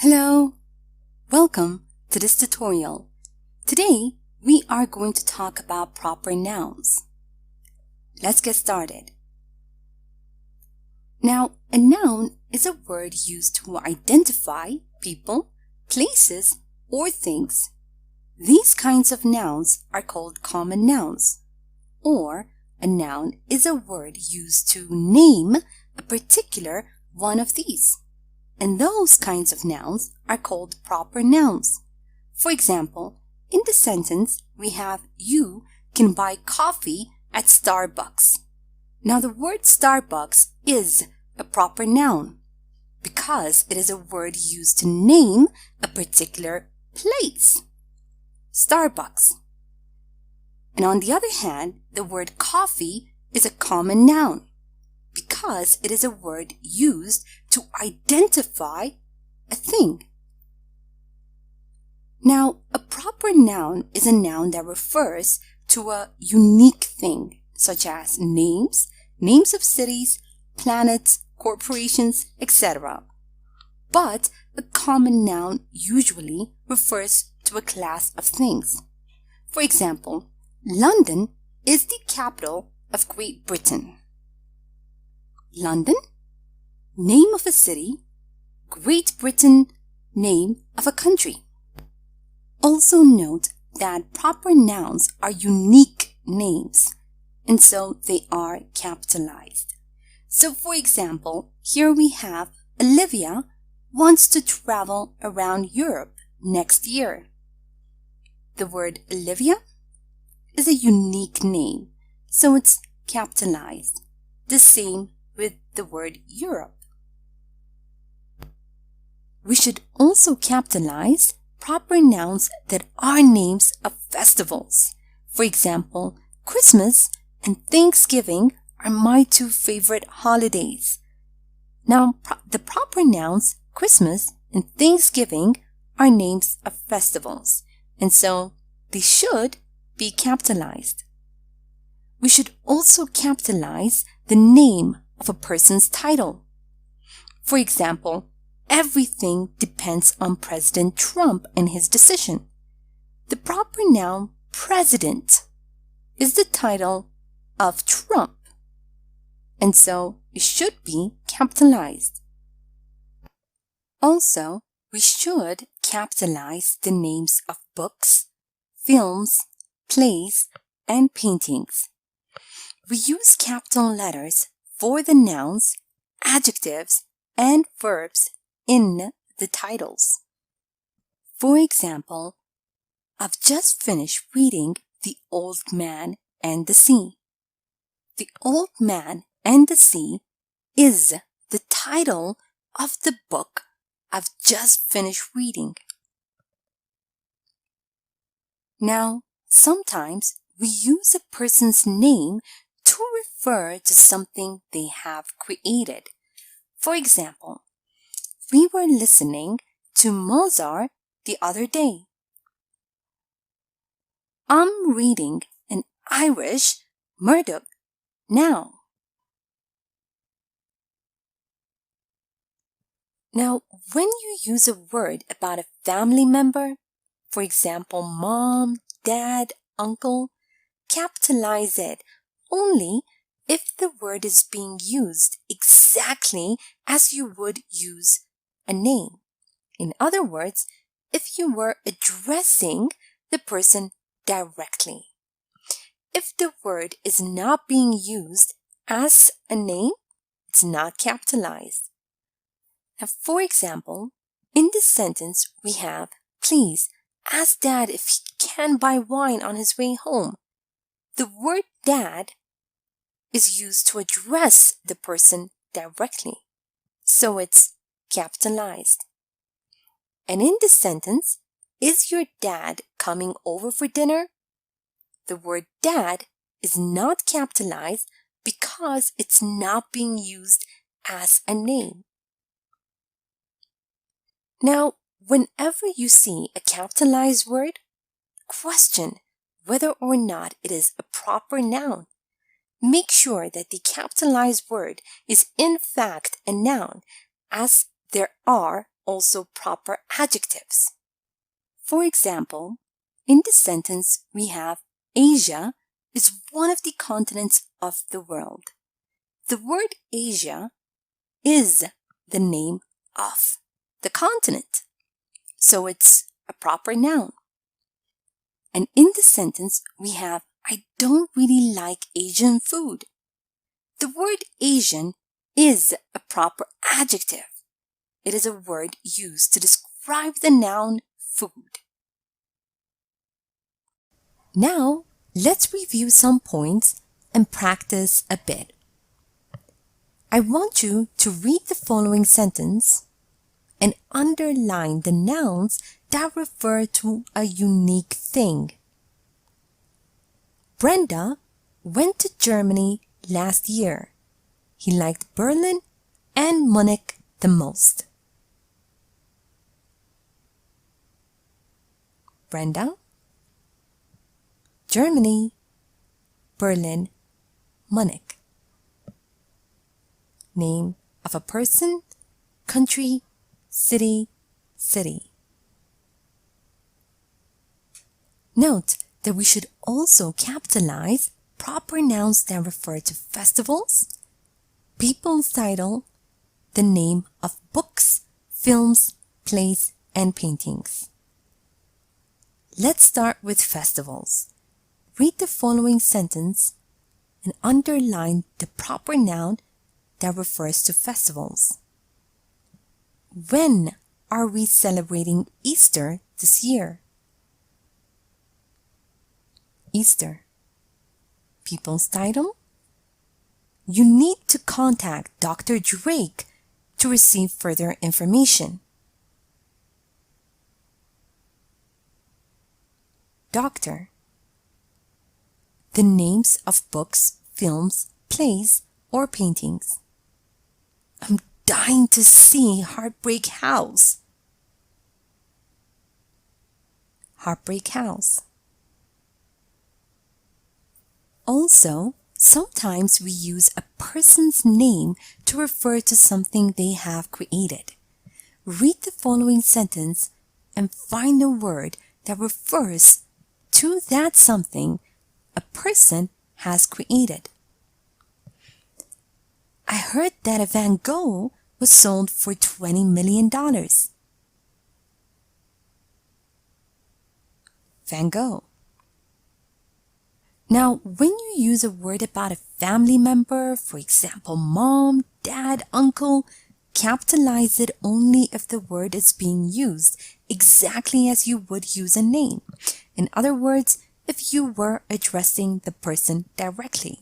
Hello! Welcome to this tutorial. Today, we are going to talk about proper nouns. Let's get started. Now, a noun is a word used to identify people, places, or things. These kinds of nouns are called common nouns, or a noun is a word used to name a particular one of these. And those kinds of nouns are called proper nouns. For example, in the sentence, we have you can buy coffee at Starbucks. Now, the word Starbucks is a proper noun because it is a word used to name a particular place. Starbucks. And on the other hand, the word coffee is a common noun because it is a word used to identify a thing. Now, a proper noun is a noun that refers to a unique thing, such as names, names of cities, planets, corporations, etc. But a common noun usually refers to a class of things. For example, London is the capital of Great Britain. London, name of a city. Great Britain, name of a country. Also note that proper nouns are unique names, and so they are capitalized. So for example, here we have Olivia wants to travel around Europe next year. The word Olivia is a unique name, so it's capitalized. The same with the word Europe. We should also capitalize proper nouns that are names of festivals. For example, Christmas and Thanksgiving are my two favorite holidays. Now, the proper nouns Christmas and Thanksgiving are names of festivals, and so they should be capitalized. We should also capitalize the name of a person's title. For example, everything depends on President Trump and his decision. The proper noun president is the title of Trump, and so it should be capitalized. Also, we should capitalize the names of books, films, plays, and paintings. We use capital letters for the nouns, adjectives, and verbs in the titles. For example, I've just finished reading The Old Man and the Sea. The Old Man and the Sea is the title of the book I've just finished reading. Now, sometimes we use a person's name to refer to something they have created. For example, we were listening to Mozart the other day. I'm reading an Irish Murdoch now. Now, when you use a word about a family member, for example, mom, dad, uncle, capitalize it only if the word is being used exactly as you would use a name. In other words, if you were addressing the person directly. If the word is not being used as a name, it's not capitalized. Now, for example, in this sentence, we have, please ask Dad if he can buy wine on his way home. The word dad is used to address the person directly, so it's capitalized. And in this sentence, is your dad coming over for dinner? The word dad is not capitalized because it's not being used as a name. Now, whenever you see a capitalized word, question whether or not it is a proper noun. Make sure that the capitalized word is in fact a noun, as there are also proper adjectives. For example, in this sentence we have Asia is one of the continents of the world. The word Asia is the name of the continent, so it's a proper noun. And in this sentence we have I don't really like Asian food. The word Asian is a proper adjective. It is a word used to describe the noun food. Now, let's review some points and practice a bit. I want you to read the following sentence and underline the nouns that refer to a unique thing. Brenda went to Germany last year. He liked Berlin and Munich the most. Brenda, Germany, Berlin, Munich. Name of a person, country, city. Note that we should also capitalize proper nouns that refer to festivals, people's title, the name of books, films, plays, and paintings. Let's start with festivals. Read the following sentence and underline the proper noun that refers to festivals. When are we celebrating Easter this year? Easter. People's title? You need to contact Dr. Drake to receive further information. Doctor. The names of books, films, plays, or paintings. I'm dying to see Heartbreak House. Heartbreak House. Also, sometimes we use a person's name to refer to something they have created. Read the following sentence and find a word that refers to that something a person has created. I heard that a Van Gogh was sold for $20 million. Van Gogh. Now, when you use a word about a family member, for example, mom, dad, uncle, capitalize it only if the word is being used exactly as you would use a name. In other words, if you were addressing the person directly.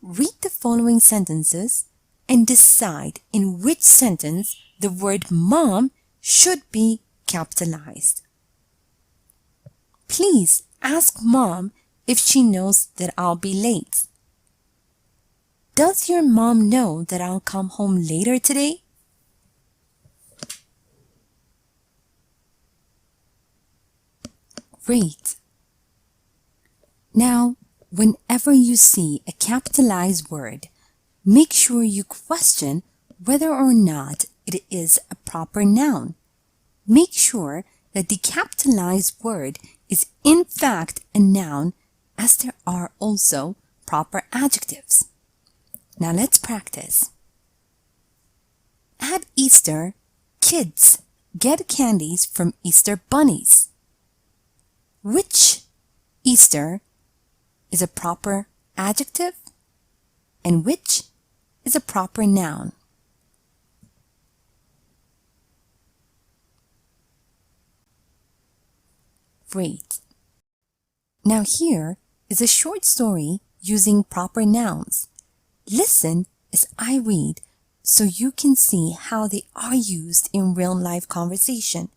Read the following sentences and decide in which sentence the word mom should be capitalized. Please ask mom if she knows that I'll be late. Does your mom know that I'll come home later today? Great. Now, whenever you see a capitalized word, make sure you question whether or not it is a proper noun. Make sure that the capitalized word is in fact a noun, as there are also proper adjectives. Now let's practice. At Easter, kids get candies from Easter bunnies. Which Easter is a proper adjective and which is a proper noun? Great. Now here is a short story using proper nouns. Listen as I read so you can see how they are used in real-life conversation.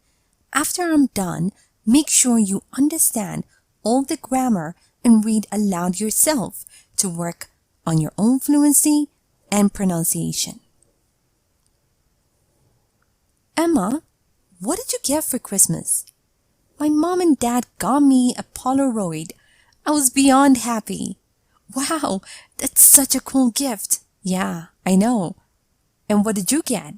After I'm done, make sure you understand all the grammar and read aloud yourself to work on your own fluency and pronunciation. Emma, what did you get for Christmas? My mom and dad got me a Polaroid. I was beyond happy. Wow, that's such a cool gift. Yeah, I know. And what did you get?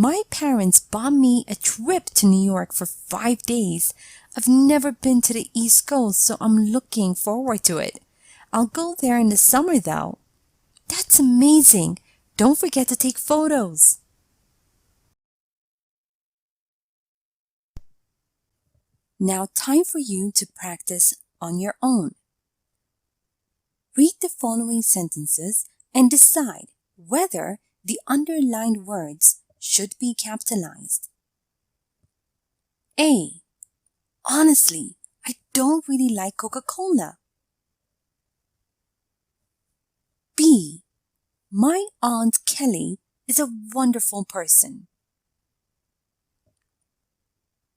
My parents bought me a trip to New York for 5 days. I've never been to the East Coast, so I'm looking forward to it. I'll go there in the summer though. That's amazing. Don't forget to take photos. Now time for you to practice on your own. Read the following sentences and decide whether the underlined words should be capitalized. A. Honestly, I don't really like Coca-Cola. B. My Aunt Kelly is a wonderful person.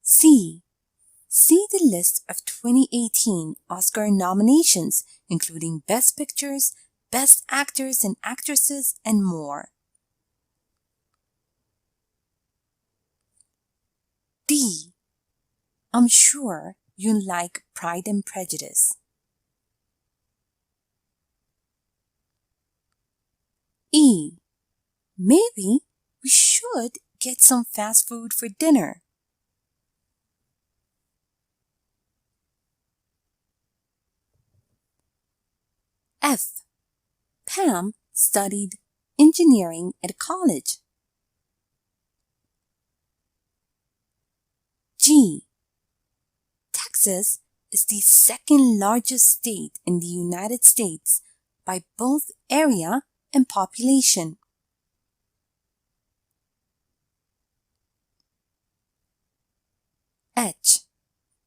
C. See the list of 2018 Oscar nominations, including Best Pictures, Best Actors and Actresses, and more. D. I'm sure you like Pride and Prejudice. E. Maybe we should get some fast food for dinner. F. Pam studied engineering at college. G. Texas is the second largest state in the United States by both area and population. H.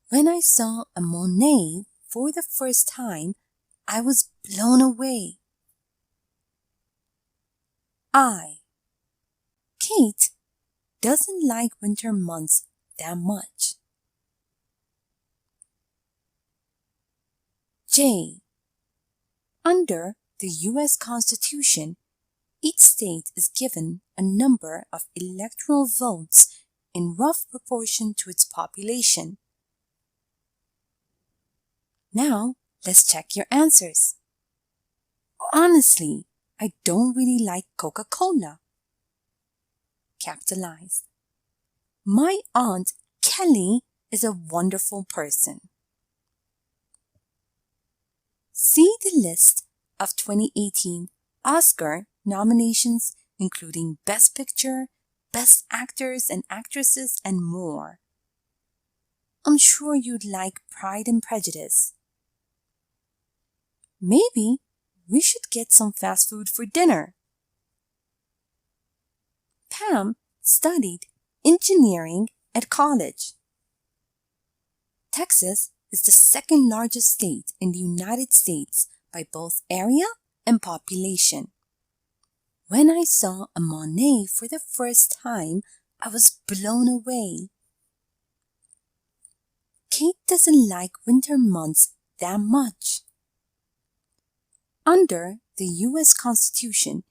When I saw a Monet for the first time, I was blown away. I. Kate doesn't like winter months that much. J. Under the U.S. Constitution, each state is given a number of electoral votes in rough proportion to its population. Now, let's check your answers. Honestly, I don't really like Coca-Cola. Capitalized. My Aunt Kelly is a wonderful person. See the list of 2018 Oscar nominations, including Best Picture, Best Actors and Actresses, and more. I'm sure you'd like Pride and Prejudice. Maybe we should get some fast food for dinner. Pam studied engineering at college. Texas is the second largest state in the United States by both area and population. When I saw a Monet for the first time, I was blown away. Kate doesn't like winter months that much. Under the U.S. Constitution,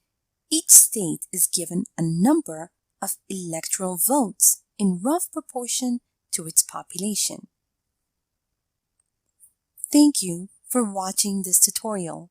each state is given a number of electoral votes in rough proportion to its population. Thank you for watching this tutorial.